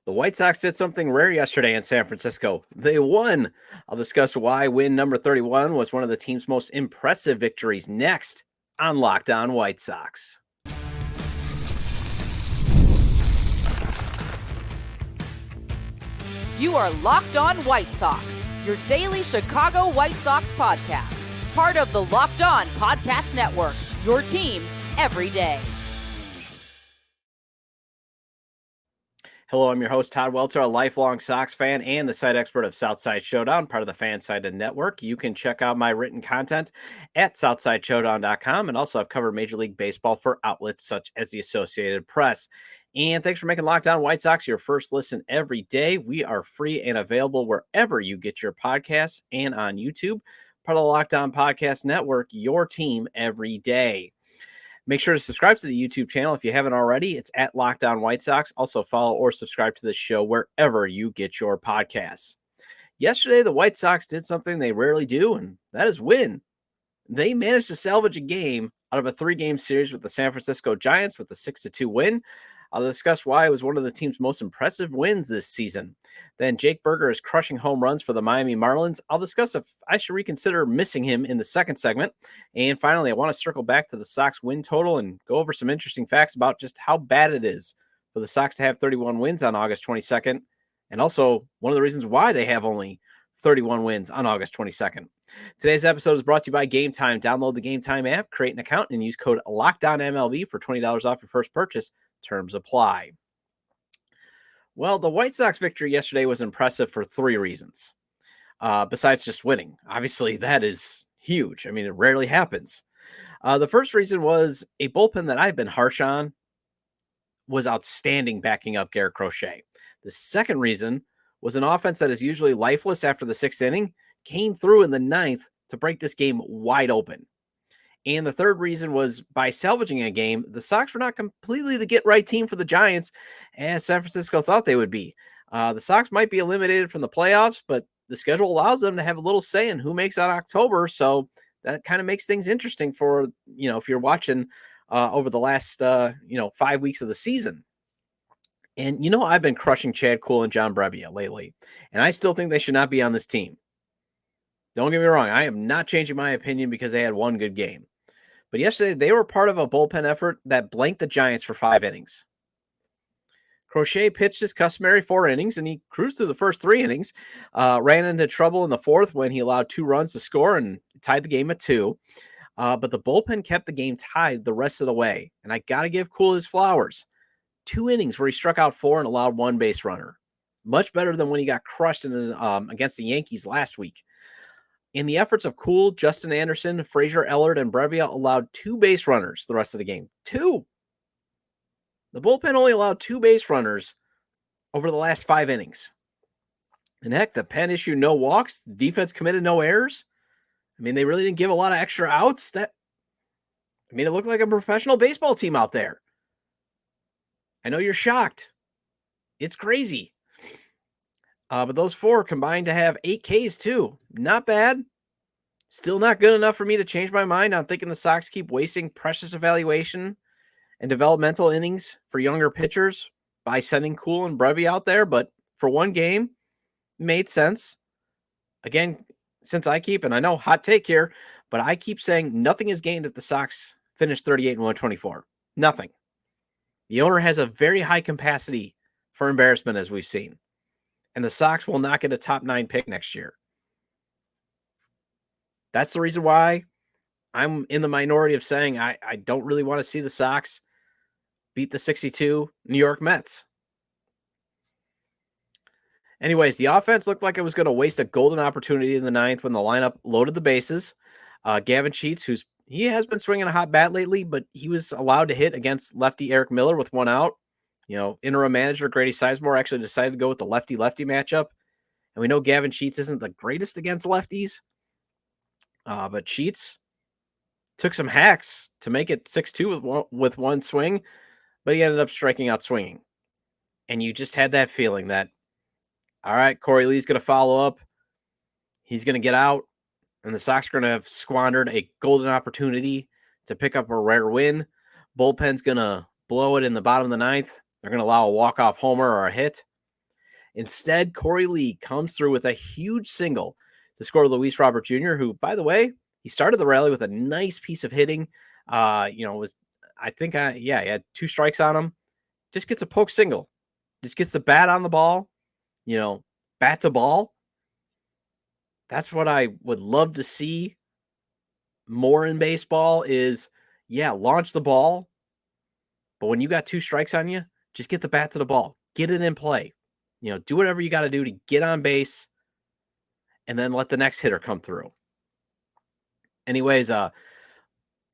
The White Sox did something rare yesterday in San Francisco. They won. I'll discuss why win number 31 was one of the team's most impressive victories next on Locked On White Sox. You are Locked On White Sox, your daily Chicago White Sox podcast. Part of the Locked On Podcast Network, your team every day. Hello, I'm your host, Todd Welter, a lifelong Sox fan and the site expert of Southside Showdown, part of the Fansided Network. You can check out my written content at southsideshowdown.com, and also I've covered Major League Baseball for outlets such as the Associated Press. And thanks for making Locked On White Sox your first listen every day. We are free and available wherever you get your podcasts and on YouTube. Part of the Locked On Podcast Network, your team every day. Make sure to subscribe to the YouTube channel if you haven't already. It's at Locked On White Sox. Also follow or subscribe to the show wherever you get your podcasts. Yesterday, the White Sox did something they rarely do, and that is win. They managed to salvage a game out of a 3-game series with the San Francisco Giants with a 6-2 win. I'll discuss why it was one of the team's most impressive wins this season. Then Jake Burger is crushing home runs for the Miami Marlins. I'll discuss if I should reconsider missing him in the second segment. And finally, I want to circle back to the Sox win total and go over some interesting facts about just how bad it is for the Sox to have 31 wins on August 22nd. And also one of the reasons why they have only 31 wins on August 22nd. Today's episode is brought to you by Game Time. Download the Game Time app, create an account, and use code LOCKDOWNMLB for $20 off your first purchase. Terms apply. Well, the White Sox victory yesterday was impressive for 3 reasons. Besides just winning. Obviously, that is huge. I mean, it rarely happens. The first reason was a bullpen that I've been harsh on was outstanding backing up Garrett Crochet. The second reason was an offense that is usually lifeless after the 6th inning came through in the 9th to break this game wide open. And the third reason was by salvaging a game, the Sox were not completely the get-right team for the Giants, as San Francisco thought they would be. The Sox might be eliminated from the playoffs, but the schedule allows them to have a little say in who makes out October, so that kind of makes things interesting for, if you're watching over the last, 5 weeks of the season. And, I've been crushing Chad Kuhl and John Brebbia lately, and I still think they should not be on this team. Don't get me wrong. I am not changing my opinion because they had one good game. But yesterday, they were part of a bullpen effort that blanked the Giants for 5 innings. Crochet pitched his customary 4 innings, and he cruised through the first 3 innings, ran into trouble in the 4th when he allowed 2 runs to score and tied the game at 2. But the bullpen kept the game tied the rest of the way, and I got to give Kuhl his flowers. 2 innings where he struck out 4 and allowed 1 base runner. Much better than when he got crushed in his, against the Yankees last week. In the efforts of Kuhl, Justin Anderson, Frazier Ellard, and Brebbia allowed 2 base runners the rest of the game. 2! The bullpen only allowed 2 base runners over the last 5 innings. And heck, the pen issued no walks. The defense committed no errors. I mean, they really didn't give a lot of extra outs. It looked like a professional baseball team out there. I know you're shocked. It's crazy. But those 4 combined to have 8 Ks too. Not bad. Still not good enough for me to change my mind on thinking the Sox keep wasting precious evaluation and developmental innings for younger pitchers by sending Kuhl and Brebbia out there. But for one game, it made sense. Again, since and I know hot take here, but I keep saying nothing is gained if the Sox finish 38 and 124. Nothing. The owner has a very high capacity for embarrassment, as we've seen. And the Sox will not get a top 9 pick next year. That's the reason why I'm in the minority of saying I don't really want to see the Sox beat the 62 New York Mets. Anyways, the offense looked like it was going to waste a golden opportunity in the 9th when the lineup loaded the bases. Gavin Sheets, he has been swinging a hot bat lately, but he was allowed to hit against lefty Eric Miller with 1 out. Interim manager Grady Sizemore actually decided to go with the lefty-lefty matchup. And we know Gavin Sheets isn't the greatest against lefties. But Sheets took some hacks to make it 6-2 with one swing, but he ended up striking out swinging. And you just had that feeling that, all right, Corey Lee's going to follow up. He's going to get out, and the Sox are going to have squandered a golden opportunity to pick up a rare win. Bullpen's going to blow it in the bottom of the 9th. They're going to allow a walk-off homer or a hit. Instead, Corey Lee comes through with a huge single to score Luis Robert Jr., who, by the way, he started the rally with a nice piece of hitting. He had 2 strikes on him. Just gets a poke single. Just gets the bat on the ball, bat to ball. That's what I would love to see more in baseball is, launch the ball. But when you got 2 strikes on you, just get the bat to the ball. Get it in play. Do whatever you got to do to get on base and then let the next hitter come through. Anyways,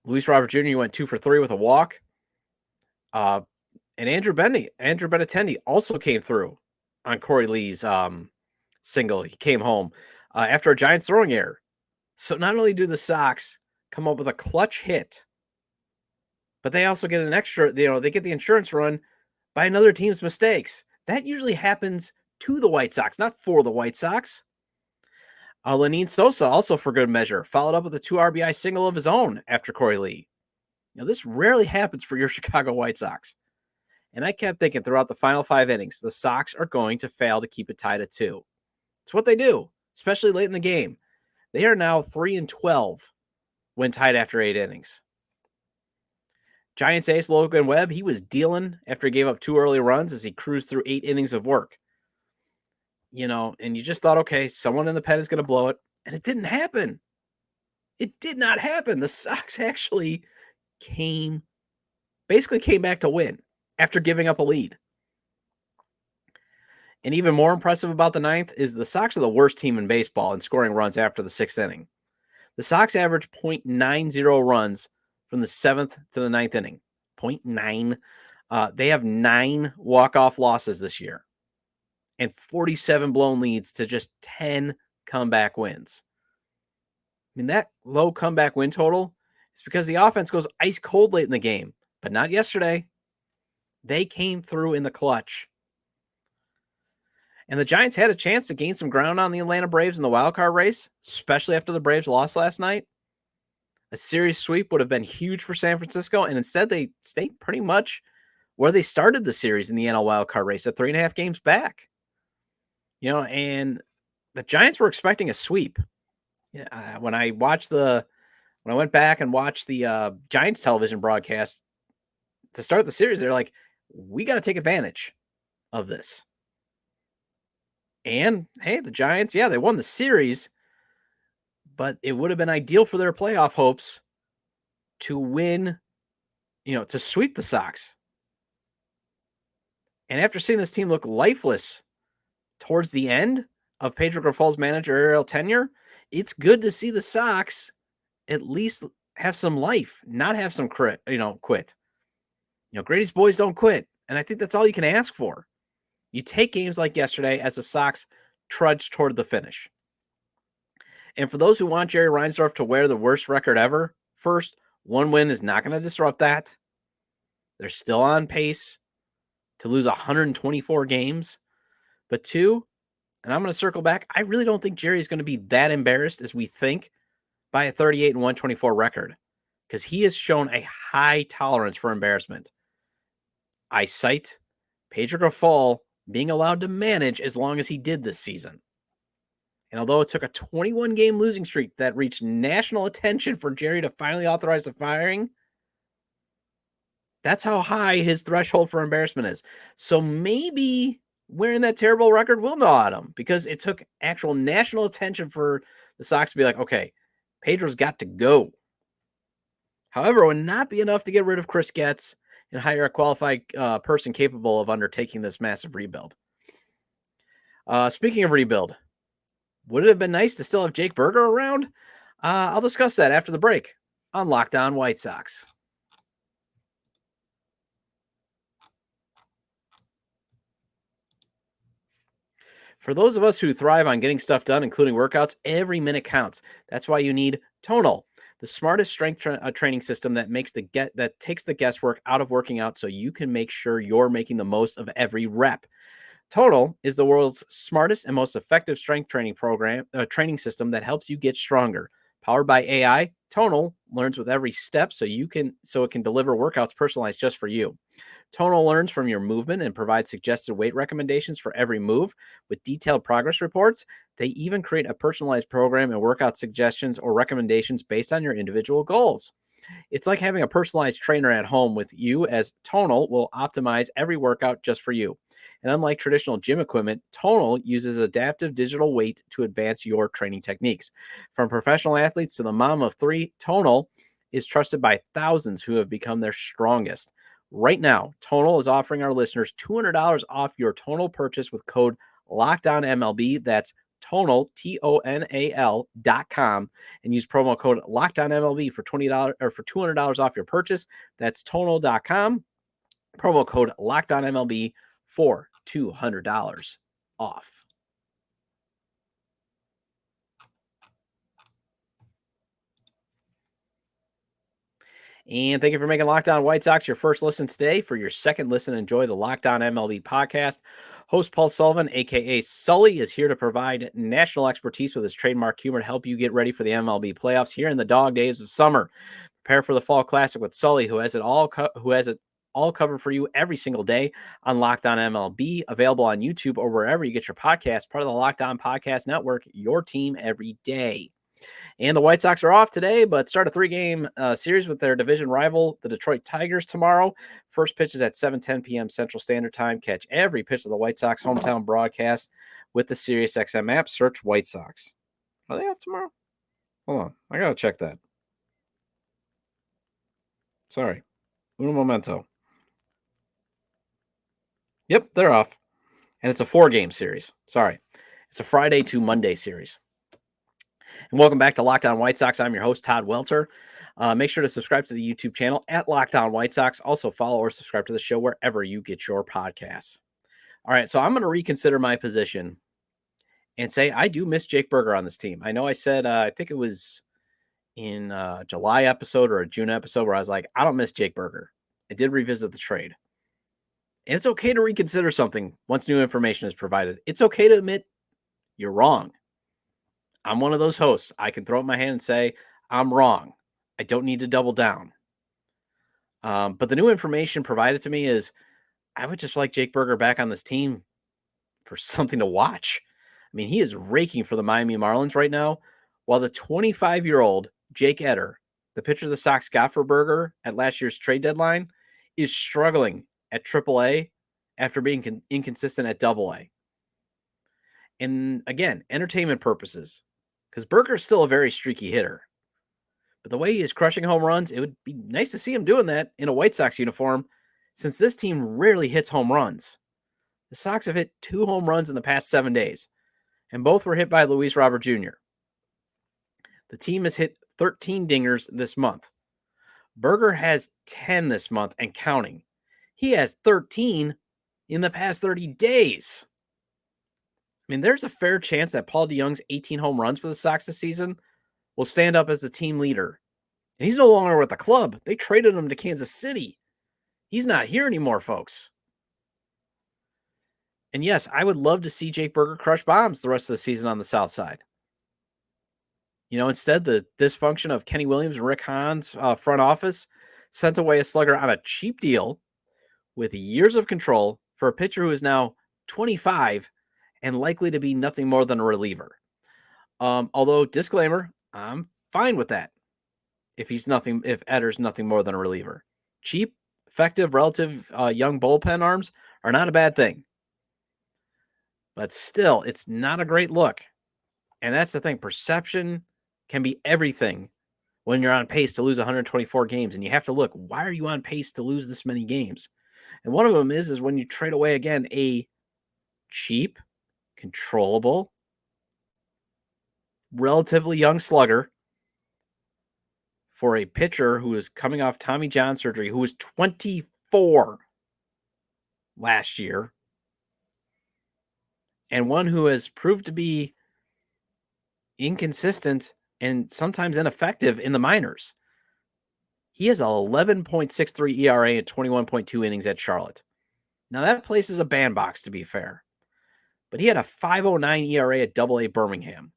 Luis Robert Jr. went 2 for 3 with a walk. And Andrew Benintendi also came through on Corey Lee's single. He came home after a Giants throwing error. So not only do the Sox come up with a clutch hit, but they also get an extra, they get the insurance run by another team's mistakes. That usually happens to the White Sox, not for the White Sox. Lenin Sosa, also for good measure, followed up with a 2 RBI single of his own after Corey Lee. This rarely happens for your Chicago White Sox. And I kept thinking throughout the final 5 innings, the Sox are going to fail to keep it tied at 2. It's what they do, especially late in the game. They are now 3-12 when tied after 8 innings. Giants ace Logan Webb, he was dealing after he gave up 2 early runs as he cruised through 8 innings of work. And you just thought, okay, someone in the pen is going to blow it. And it didn't happen. It did not happen. The Sox actually came back to win after giving up a lead. And even more impressive about the 9th is the Sox are the worst team in baseball in scoring runs after the 6th inning. The Sox average .90 runs from the 7th to the 9th inning. 0.9. They have 9 walk-off losses this year and 47 blown leads to just 10 comeback wins. That low comeback win total is because the offense goes ice cold late in the game, but not yesterday. They came through in the clutch. And the Giants had a chance to gain some ground on the Atlanta Braves in the wild card race, especially after the Braves lost last night. A series sweep would have been huge for San Francisco, and instead they stayed pretty much where they started the series in the NL wild card race at 3.5 games back. And the Giants were expecting a sweep. When I went back and watched the Giants television broadcast to start the series, they're like, we got to take advantage of this. And hey, the Giants, they won the series, but it would have been ideal for their playoff hopes to win, to sweep the Sox. And after seeing this team look lifeless towards the end of Pedro Grifol's managerial tenure, it's good to see the Sox at least have some life, not have some quit. Grady's boys don't quit. And I think that's all you can ask for. You take games like yesterday as the Sox trudge toward the finish. And for those who want Jerry Reinsdorf to wear the worst record ever, first, 1 win is not going to disrupt that. They're still on pace to lose 124 games. But 2, and I'm going to circle back, I really don't think Jerry is going to be that embarrassed as we think by a 38-124 record, because he has shown a high tolerance for embarrassment. I cite Pedro Grifol being allowed to manage as long as he did this season. And although it took a 21-game losing streak that reached national attention for Jerry to finally authorize the firing, that's how high his threshold for embarrassment is. So maybe wearing that terrible record will gnaw at him, because it took actual national attention for the Sox to be like, okay, Pedro's got to go. However, it would not be enough to get rid of Chris Getz and hire a qualified person capable of undertaking this massive rebuild. Speaking of rebuild, would it have been nice to still have Jake Burger around? I'll discuss that after the break on Locked On White Sox. For those of us who thrive on getting stuff done, including workouts, every minute counts. That's why you need TonaI, the smartest strength training system that takes the guesswork out of working out so you can make sure you're making the most of every rep. TonaI is the world's smartest and most effective strength training system that helps you get stronger. Powered by AI, TonaI learns with every step so it can deliver workouts personalized just for you. TonaI learns from your movement and provides suggested weight recommendations for every move with detailed progress reports. They even create a personalized program and workout suggestions or recommendations based on your individual goals. It's like having a personalized trainer at home with you, as TonaI will optimize every workout just for you. And unlike traditional gym equipment, TonaI uses adaptive digital weight to advance your training techniques. From professional athletes to the mom of three, TonaI is trusted by thousands who have become their strongest. Right now, TonaI is offering our listeners $200 off your TonaI purchase with code LOCKEDONMLB. That's TonaI, TonaI.com, and use promo code LOCKEDONMLB for $20 or for $200 off your purchase. That's TonaI.com, promo code LOCKEDONMLB for $200 off. And thank you for making Locked On White Sox your first listen today. For your second listen, enjoy the Locked On MLB podcast. Host Paul Sullivan, a.k.a. Sully, is here to provide national expertise with his trademark humor to help you get ready for the MLB playoffs here in the dog days of summer. Prepare for the Fall Classic with Sully, who has it all covered for you every single day on Locked On MLB, available on YouTube or wherever you get your podcast, part of the Locked On Podcast Network, your team every day. And the White Sox are off today, but start a 3-game series with their division rival, the Detroit Tigers, tomorrow. First pitch is at 7:10 p.m. Central Standard Time. Catch every pitch of the White Sox hometown broadcast with the SiriusXM app. Search White Sox. Are they off tomorrow? Hold on. I got to check that. Sorry. Uno momento. Yep, they're off. And it's a 4-game series. Sorry. It's a Friday to Monday series. And welcome back to Locked On White Sox. I'm your host, Todd Welter. Make sure to subscribe to the YouTube channel at Locked On White Sox. Also follow or subscribe to the show wherever you get your podcasts. All right, so I'm going to reconsider my position and say I do miss Jake Burger on this team. I know I said, I think it was in a July episode or a June episode where I was like, I don't miss Jake Burger. I did revisit the trade. And it's okay to reconsider something once new information is provided. It's okay to admit you're wrong. I'm one of those hosts. I can throw up my hand and say, I'm wrong. I don't need to double down. But the new information provided to me is I would just like Jake Burger back on this team for something to watch. I mean, he is raking for the Miami Marlins right now, while the 25-year-old Jake Eder, the pitcher the Sox got for Burger at last year's trade deadline, is struggling at AAA after being inconsistent at AA. And again, entertainment purposes, because Burger's still a very streaky hitter. But the way he is crushing home runs, it would be nice to see him doing that in a White Sox uniform, since this team rarely hits home runs. The Sox have hit 2 home runs in the past 7 days, and both were hit by Luis Robert Jr. The team has hit 13 dingers this month. Burger has 10 this month and counting. He has 13 in the past 30 days. I mean, there's a fair chance that Paul DeJong's 18 home runs for the Sox this season will stand up as the team leader. And he's no longer with the club. They traded him to Kansas City. He's not here anymore, folks. And yes, I would love to see Jake Burger crush bombs the rest of the season on the South Side. You know, instead, the dysfunction of Kenny Williams and Rick Hahn's front office sent away a slugger on a cheap deal with years of control for a pitcher who is now 25 and likely to be nothing more than a reliever. Although, disclaimer, I'm fine with that. If Eder's nothing more than a reliever. Cheap, effective, relative young bullpen arms are not a bad thing. But still, it's not a great look. And that's the thing. Perception can be everything when you're on pace to lose 124 games. And you have to look, why are you on pace to lose this many games? And one of them is when you trade away, again, a cheap, controllable, relatively young slugger for a pitcher who is coming off Tommy John surgery, who was 24 last year, and one who has proved to be inconsistent and sometimes ineffective in the minors. He has an 11.63 ERA and 21.2 innings at Charlotte. Now, that place is a bandbox, to be fair. But he had a 5.09 ERA at AA Birmingham.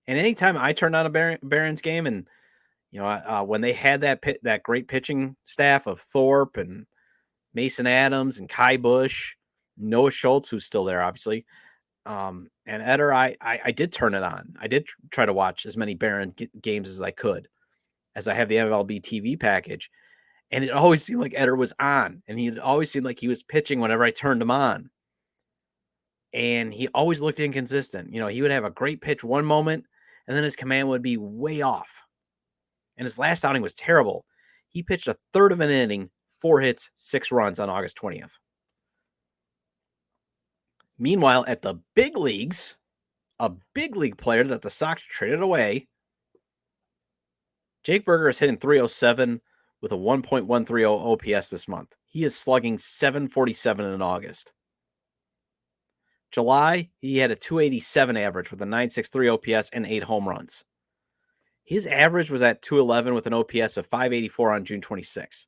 And anytime I turn on a Barons game and, When they had that great pitching staff of Thorpe and Mason Adams and Kai Bush, Noah Schultz, who's still there, obviously, and Eder, I did turn it on. I did try to watch as many Barron games as I could, as I have the MLB TV package. And it always seemed like Eder was on, and he always seemed like he was pitching whenever I turned him on. And he always looked inconsistent. He would have a great pitch one moment, and then his command would be way off. And his last outing was terrible. He pitched a third of an inning, 4 hits, 6 runs on August 20th. Meanwhile, at the big leagues, a big league player that the Sox traded away, Jake Burger is hitting .307 with a 1.130 OPS this month. He is slugging .747 in August. July, he had a .287 average with a .963 OPS and 8 home runs. His average was at .211 with an OPS of .584 on June 26.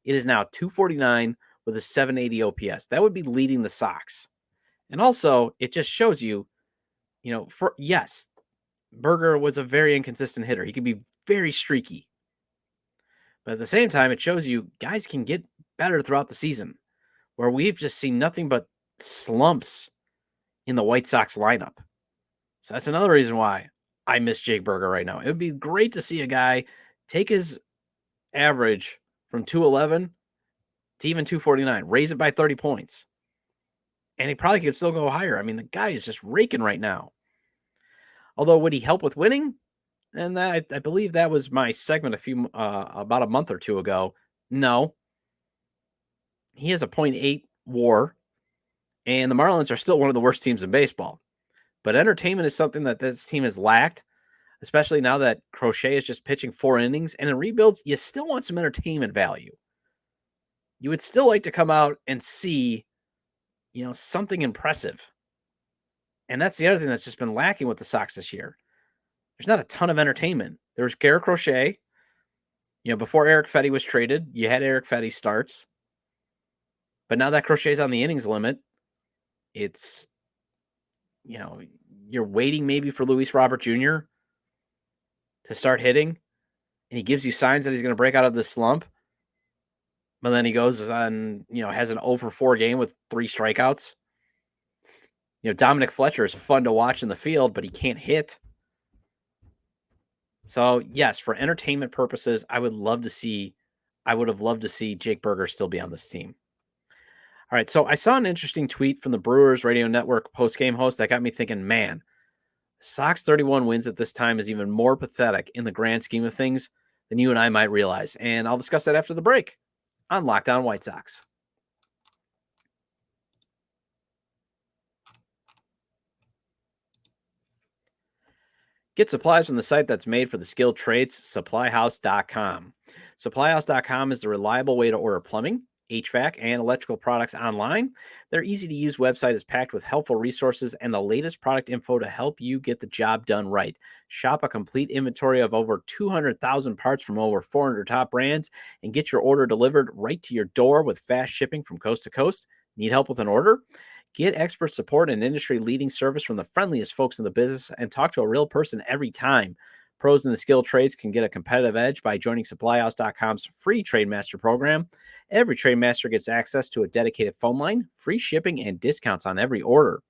It is now .249 with a .780 OPS. That would be leading the Sox. And also, it just shows you, yes, Burger was a very inconsistent hitter. He could be very streaky. But at the same time, it shows you guys can get better throughout the season, where we've just seen nothing but slumps in the White Sox lineup. So that's another reason why I miss Jake Burger right now. It would be great to see a guy take his average from .211 to even .249, raise it by 30 points. And he probably could still go higher. I mean, the guy is just raking right now. Although, would he help with winning? And that, I believe that was my segment about a month or two ago. No. He has a .8 WAR, and the Marlins are still one of the worst teams in baseball. But entertainment is something that this team has lacked, especially now that Crochet is just pitching 4 innings. And in rebuilds, you still want some entertainment value. You would still like to come out and see, something impressive. And that's the other thing that's just been lacking with the Sox this year. There's not a ton of entertainment. There's Garrett Crochet. Before Eric Fetty was traded, you had Eric Fetty starts. But now that Crochet's on the innings limit, it's, you're waiting maybe for Luis Robert Jr. to start hitting. And he gives you signs that he's going to break out of this slump. But then he goes on, has an 0-for-4 game with 3 strikeouts. Dominic Fletcher is fun to watch in the field, but he can't hit. So, yes, for entertainment purposes, I would have loved to see Jake Burger still be on this team. All right, so I saw an interesting tweet from the Brewers Radio Network postgame host that got me thinking, man, Sox 31 wins at this time is even more pathetic in the grand scheme of things than you and I might realize. And I'll discuss that after the break on Locked On White Sox. Get supplies from the site that's made for the skilled trades, SupplyHouse.com. SupplyHouse.com is the reliable way to order plumbing, HVAC, and electrical products online. Their easy-to-use website is packed with helpful resources and the latest product info to help you get the job done right. Shop a complete inventory of over 200,000 parts from over 400 top brands and get your order delivered right to your door with fast shipping from coast to coast. Need help with an order? Get expert support and industry-leading service from the friendliest folks in the business and talk to a real person every time. Pros in the skilled trades can get a competitive edge by joining SupplyHouse.com's free Trade Master program. Every Trade Master gets access to a dedicated phone line, free shipping, and discounts on every order.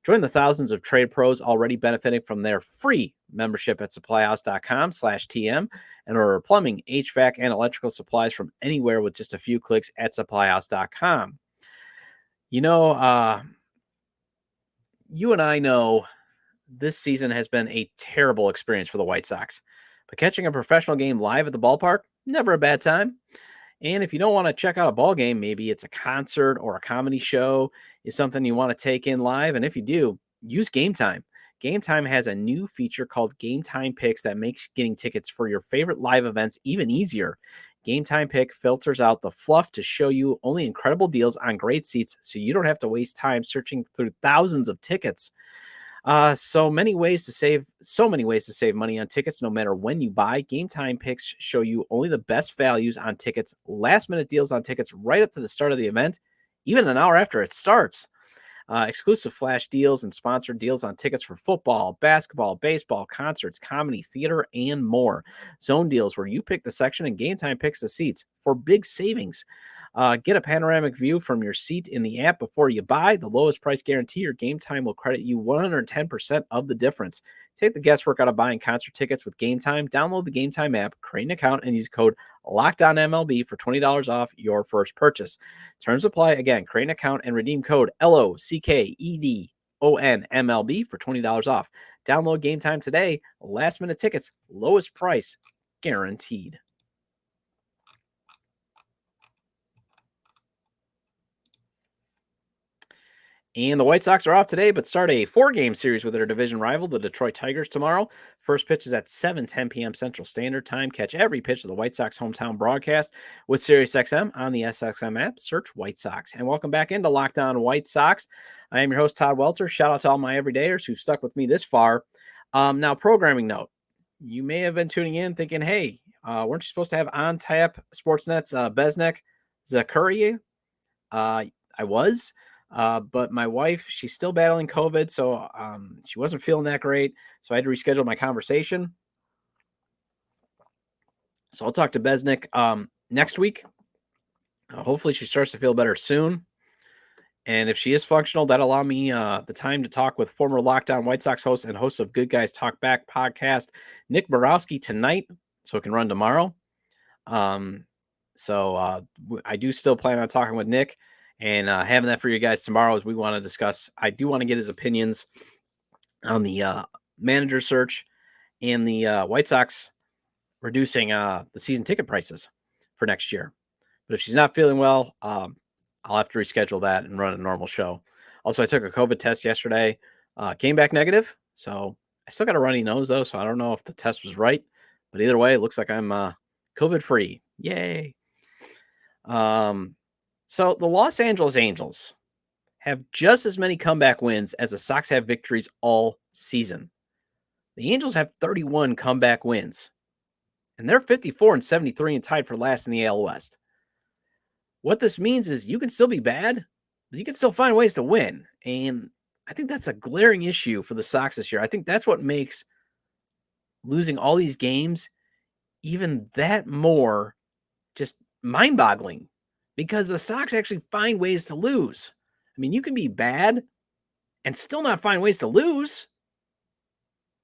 Join the thousands of trade pros already benefiting from their free membership at SupplyHouse.com/TM and order plumbing, HVAC, and electrical supplies from anywhere with just a few clicks at SupplyHouse.com. You and I know this season has been a terrible experience for the White Sox, but catching a professional game live at the ballpark, never a bad time. And if you don't want to check out a ball game, maybe it's a concert or a comedy show is something you want to take in live. And if you do, use Game Time. Game Time has a new feature called Game Time Picks that makes getting tickets for your favorite live events even easier. Game Time Pick filters out the fluff to show you only incredible deals on great seats so you don't have to waste time searching through thousands of tickets. So many ways to save money on tickets no matter when you buy. Game Time Picks show you only the best values on tickets, last minute deals on tickets right up to the start of the event, even an hour after it starts. Exclusive flash deals and sponsored deals on tickets for football, basketball, baseball, concerts, comedy, theater, and more. Zone deals where you pick the section and Game Time picks the seats for big savings. Get a panoramic view from your seat in the app before you buy. The lowest price guarantee or Game Time will credit you 110% of the difference. Take the guesswork out of buying concert tickets with Game Time. Download the Game Time app, create an account, and use code LOCKEDONMLB for $20 off your first purchase. Terms apply. Again, create an account and redeem code LOCKEDONMLB for $20 off. Download Game Time today. Last minute tickets, lowest price guaranteed. And the White Sox are off today, but start a 4-game series with their division rival, the Detroit Tigers, tomorrow. First pitch is at 7:10 p.m. Central Standard Time. Catch every pitch of the White Sox hometown broadcast with SiriusXM on the SXM app. Search White Sox. And welcome back into Locked On White Sox. I am your host, Todd Welter. Shout out to all my everydayers who've stuck with me this far. Now, programming note. You may have been tuning in thinking, hey, weren't you supposed to have on tap Sportsnet's Besnek Zakuri? I was. But my wife, she's still battling COVID, so she wasn't feeling that great. So I had to reschedule my conversation. So I'll talk to Besnik next week. Hopefully she starts to feel better soon. And if she is functional, that'll allow me the time to talk with former Locked On White Sox host and host of Good Guys Talk Back podcast, Nick Borowski, tonight, so it can run tomorrow. So I do still plan on talking with Nick and having that for you guys tomorrow as we want to discuss. I do want to get his opinions on the manager search and the White Sox reducing the season ticket prices for next year. But if she's not feeling well, I'll have to reschedule that and run a normal show. Also, I took a COVID test yesterday, came back negative. So I still got a runny nose, though, so I don't know if the test was right. But either way, it looks like I'm COVID-free. Yay. So the Los Angeles Angels have just as many comeback wins as the Sox have victories all season. The Angels have 31 comeback wins, and they're 54-73 and tied for last in the AL West. What this means is you can still be bad, but you can still find ways to win. And I think that's a glaring issue for the Sox this year. I think that's what makes losing all these games even that more just mind-boggling. Because the Sox actually find ways to lose. I mean, you can be bad and still not find ways to lose.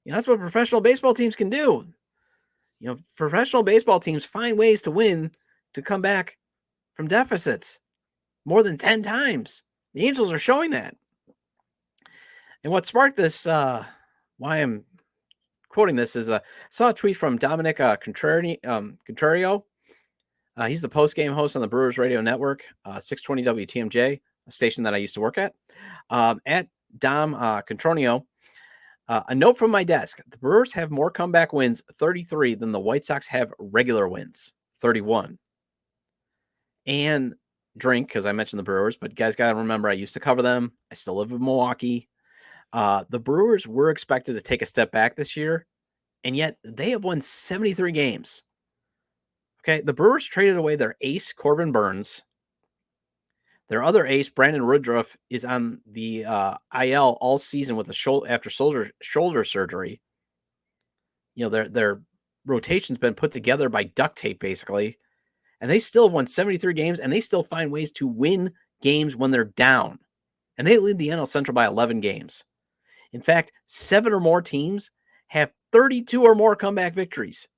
You know, that's what professional baseball teams can do. You know, professional baseball teams find ways to win, to come back from deficits more than 10 times. The Angels are showing that. And what sparked this, why I'm quoting this, is I saw a tweet from Dominic Contrario. He's the post-game host on the Brewers Radio Network, 620 WTMJ, a station that I used to work at Dom Contronio. A note from my desk. The Brewers have more comeback wins, 33, than the White Sox have regular wins, 31. And drink, because I mentioned the Brewers, but you guys got to remember, I used to cover them. I still live in Milwaukee. The Brewers were expected to take a step back this year, and yet they have won 73 games. Okay, the Brewers traded away their ace, Corbin Burns. Their other ace, Brandon Woodruff, is on the IL all season with after shoulder surgery. You know, their rotation's been put together by duct tape, basically. And they still have won 73 games, and they still find ways to win games when they're down. And they lead the NL Central by 11 games. In fact, 7 or more teams have 32 or more comeback victories.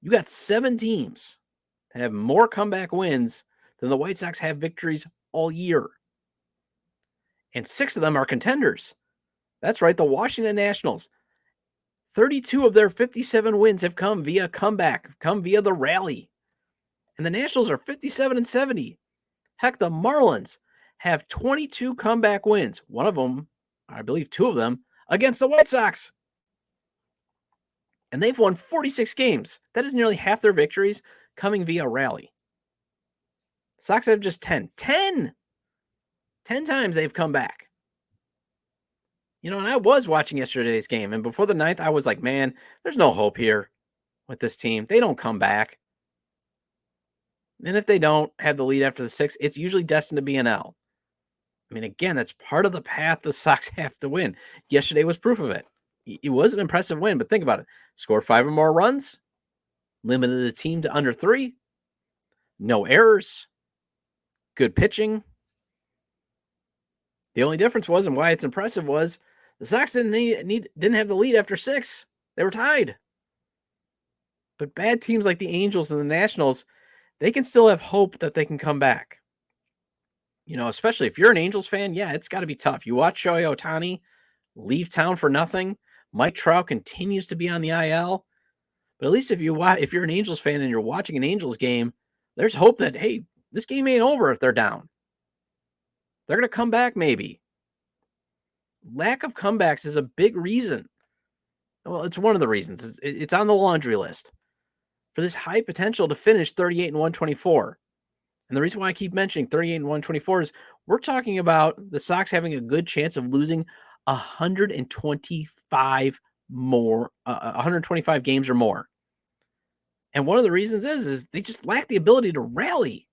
You got 7 teams that have more comeback wins than the White Sox have victories all year. And 6 of them are contenders. That's right, the Washington Nationals. 32 of their 57 wins have come via comeback, come via the rally. And the Nationals are 57-70. Heck, the Marlins have 22 comeback wins. One of them, I believe 2 of them, against the White Sox. And they've won 46 games. That is nearly half their victories coming via rally. Sox have just 10. 10 times they've come back. You know, and I was watching yesterday's game, and before the 9th, I was like, man, there's no hope here with this team. They don't come back. And if they don't have the lead after the 6th, it's usually destined to be an L. I mean, again, that's part of the path the Sox have to win. Yesterday was proof of it. It was an impressive win, but think about it. Score 5 or more runs, limited the team to under 3, no errors, good pitching. The only difference was, and why it's impressive, was the Sox didn't have the lead after 6. They were tied. But bad teams like the Angels and the Nationals, they can still have hope that they can come back. Especially if you're an Angels fan, yeah, it's got to be tough. You watch Shohei Ohtani leave town for nothing. Mike Trout continues to be on the IL. But at least if you're an Angels fan and you're watching an Angels game, there's hope that, hey, this game ain't over if they're down. They're going to come back maybe. Lack of comebacks is a big reason. Well, it's one of the reasons. It's on the laundry list for this high potential to finish 38-124. And the reason why I keep mentioning 38-124 is we're talking about the Sox having a good chance of losing 125 games or more. And one of the reasons is they just lack the ability to rally.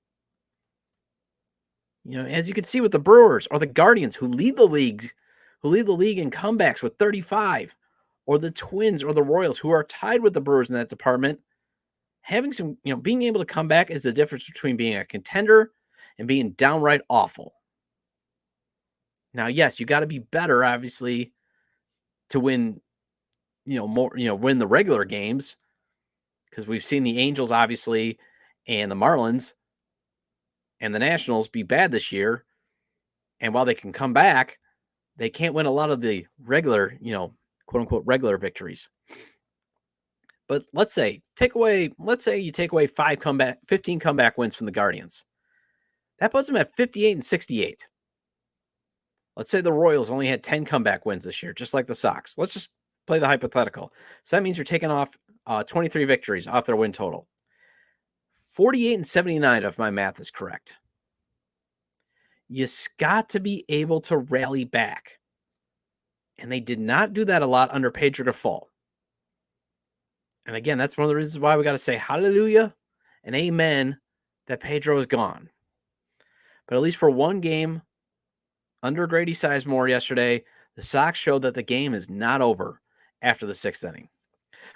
As you can see with the Brewers or the Guardians, who lead the league in comebacks with 35, or the Twins or the Royals, who are tied with the Brewers in that department. Having some, being able to come back is the difference between being a contender and being downright awful. Now, yes, you got to be better, obviously, to win, win the regular games, because we've seen the Angels, obviously, and the Marlins and the Nationals be bad this year. And while they can come back, they can't win a lot of the regular, quote unquote, regular victories. But let's say you take away 15 comeback wins from the Guardians. That puts them at 58-68. Let's say the Royals only had 10 comeback wins this year, just like the Sox. Let's just play the hypothetical. So that means you're taking off 23 victories off their win total. 48-79, if my math is correct. You got to be able to rally back. And they did not do that a lot under Pedro Grifol. And again, that's one of the reasons why we got to say hallelujah and amen that Pedro is gone. But at least for one game under Grady Sizemore yesterday, the Sox showed that the game is not over after the 6th inning.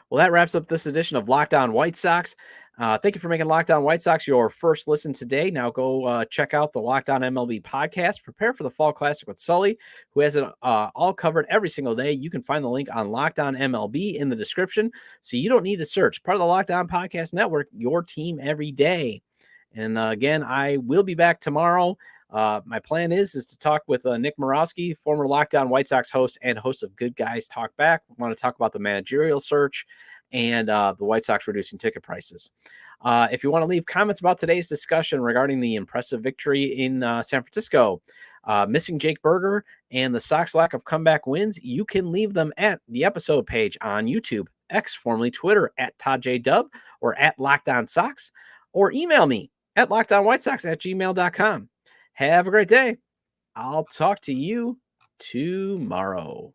Well, that wraps up this edition of Locked On White Sox. Thank you for making Locked On White Sox your first listen today. Now go check out the Locked On MLB podcast. Prepare for the Fall Classic with Sully, who has it all covered every single day. You can find the link on Locked On MLB in the description, so you don't need to search. Part of the Locked On Podcast Network, your team every day. And again, I will be back tomorrow. My plan is to talk with Nick Morawski, former Locked On White Sox host and host of Good Guys Talk Back. We want to talk about the managerial search and the White Sox reducing ticket prices. If you want to leave comments about today's discussion regarding the impressive victory in San Francisco, missing Jake Berger, and the Sox lack of comeback wins, you can leave them at the episode page on YouTube, X, formerly Twitter, at ToddJDub, or at Locked On Sox, or email me at LockedOnWhiteSox@gmail.com. Have a great day. I'll talk to you tomorrow.